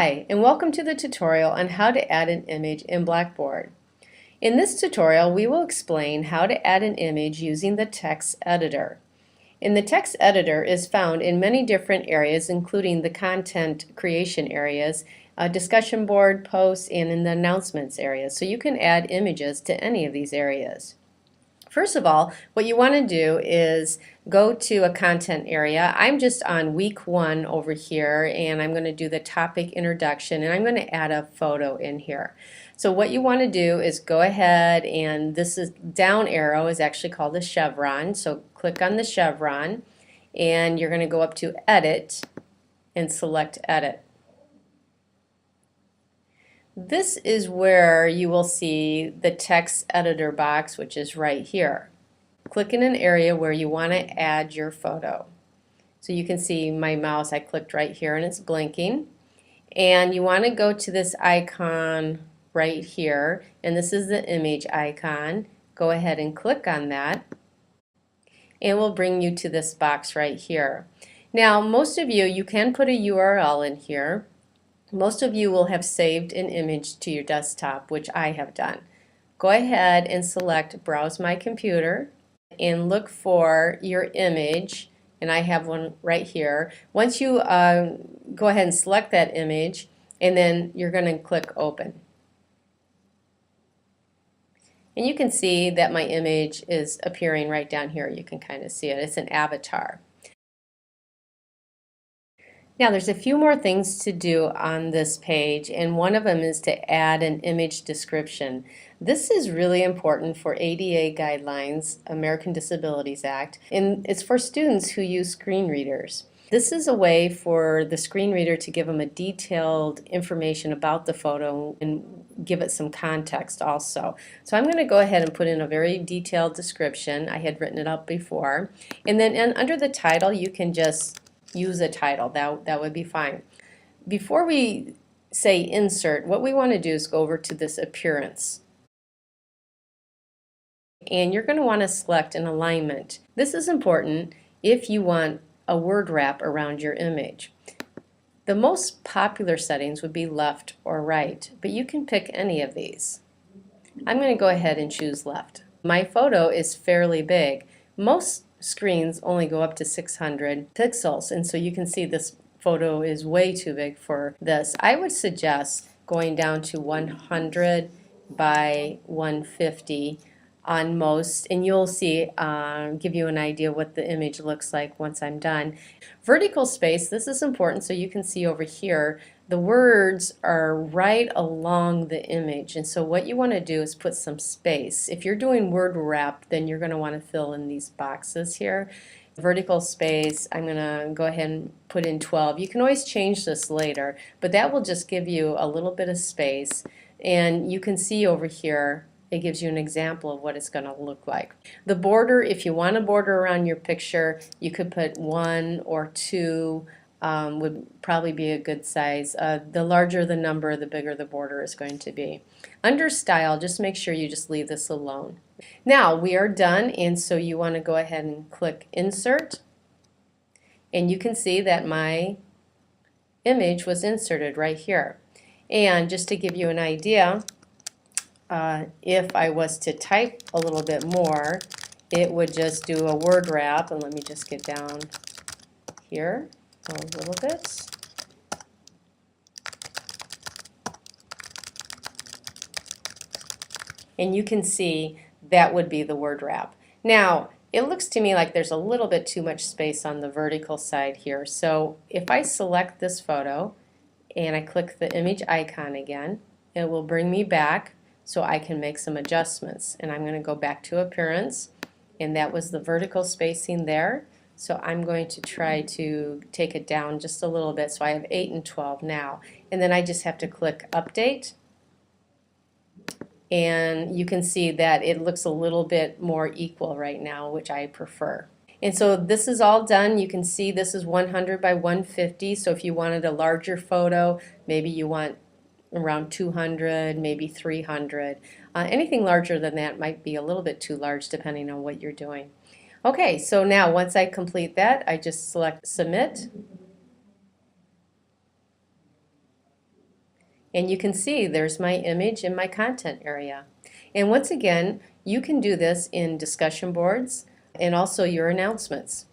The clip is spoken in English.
Hi, and welcome to the tutorial on how to add an image in Blackboard. In this tutorial, we will explain how to add an image using the text editor. And the text editor is found in many different areas, including the content creation areas, discussion board, posts, and in the announcements area. So you can add images to any of these areas. First of all, what you want to do is go to a content area. I'm just on week 1 over here, and I'm going to do the topic introduction, and I'm going to add a photo in here. So what you want to do is go ahead, and this is down arrow is actually called the chevron. So click on the chevron, and you're going to go up to Edit and select Edit. This is where you will see the text editor box, which is right here. Click in an area where you want to add your photo. So you can see my mouse, I clicked right here and it's blinking. And you want to go to this icon right here, and this is the image icon. Go ahead and click on that, and it will bring you to this box right here. Now, most of you can put a URL in here. Most of you will have saved an image to your desktop, which I have done. Go ahead and select Browse My Computer and look for your image, and I have one right here. Once you go ahead and select that image, and then you're going to click Open. And you can see that my image is appearing right down here. You can kind of see it. It's an avatar. Now there's a few more things to do on this page, and one of them is to add an image description. This is really important for ADA guidelines, American Disabilities Act, and it's for students who use screen readers. This is a way for the screen reader to give them a detailed information about the photo and give it some context also. So I'm going to go ahead and put in a very detailed description. I had written it up before, and then under the title you can just use a title. That would be fine. Before we say insert, what we want to do is go over to this appearance. And you're going to want to select an alignment. This is important if you want a word wrap around your image. The most popular settings would be left or right, but you can pick any of these. I'm going to go ahead and choose left. My photo is fairly big. Most screens only go up to 600 pixels, and so you can see this photo is way too big for this. I would suggest going down to 100 by 150 on most, and you'll see, give you an idea what the image looks like once I'm done. Vertical space, this is important, so you can see over here the words are right along the image, and so what you want to do is put some space. If you're doing word wrap, then you're going to want to fill in these boxes here. Vertical space, I'm going to go ahead and put in 12. You can always change this later, but that will just give you a little bit of space, and you can see over here it gives you an example of what it's going to look like. The border, if you want a border around your picture, you could put 1 or 2 would probably be a good size. The larger the number, the bigger the border is going to be. Under style, just make sure you just leave this alone. Now we are done, and so you want to go ahead and click Insert, and you can see that my image was inserted right here. And just to give you an idea, if I was to type a little bit more, it would just do a word wrap, and let me just get down here a little bit. And you can see that would be the word wrap. Now, it looks to me like there's a little bit too much space on the vertical side here. So if I select this photo and I click the image icon again, it will bring me back so I can make some adjustments. And I'm going to go back to appearance, and that was the vertical spacing there. So I'm going to try to take it down just a little bit, so I have 8 and 12 now. And then I just have to click Update, and you can see that it looks a little bit more equal right now, which I prefer. And so this is all done. You can see this is 100 by 150, so if you wanted a larger photo, maybe you want around 200, maybe 300. Anything larger than that might be a little bit too large depending on what you're doing. Okay, so now once I complete that, I just select Submit. And you can see there's my image in my content area. And once again, you can do this in discussion boards and also your announcements.